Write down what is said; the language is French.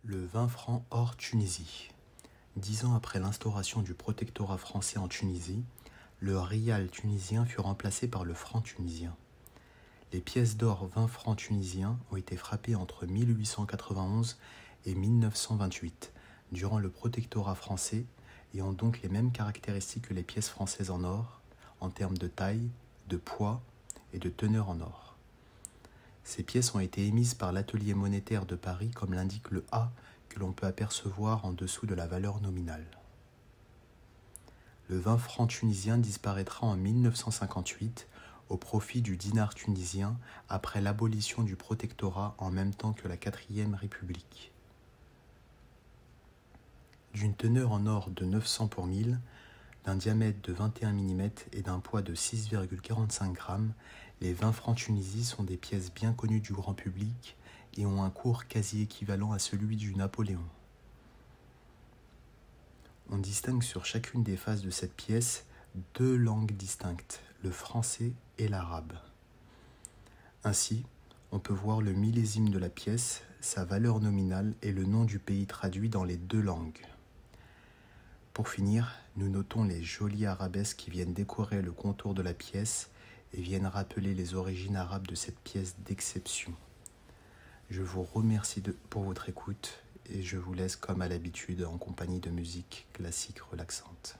Le 20 francs hors Tunisie. 10 ans après l'instauration du protectorat français en Tunisie, le rial tunisien fut remplacé par le franc tunisien. Les pièces d'or 20 francs tunisiens ont été frappées entre 1891 et 1928, durant le protectorat français, et ont donc les mêmes caractéristiques que les pièces françaises en or, en termes de taille, de poids et de teneur en or. Ces pièces ont été émises par l'atelier monétaire de Paris comme l'indique le A que l'on peut apercevoir en dessous de la valeur nominale. Le 20 franc tunisien disparaîtra en 1958 au profit du dinar tunisien après l'abolition du protectorat en même temps que la 4e République. D'une teneur en or de 900 pour 1000, d'un diamètre de 21 mm et d'un poids de 6,45 g, les 20 francs Tunisie sont des pièces bien connues du grand public et ont un cours quasi équivalent à celui du Napoléon. On distingue sur chacune des faces de cette pièce 2 langues distinctes, le français et l'arabe. Ainsi, on peut voir le millésime de la pièce, sa valeur nominale et le nom du pays traduit dans les 2 langues. Pour finir, nous notons les jolis arabesques qui viennent décorer le contour de la pièce et viennent rappeler les origines arabes de cette pièce d'exception. Je vous remercie pour votre écoute et je vous laisse comme à l'habitude en compagnie de musique classique relaxante.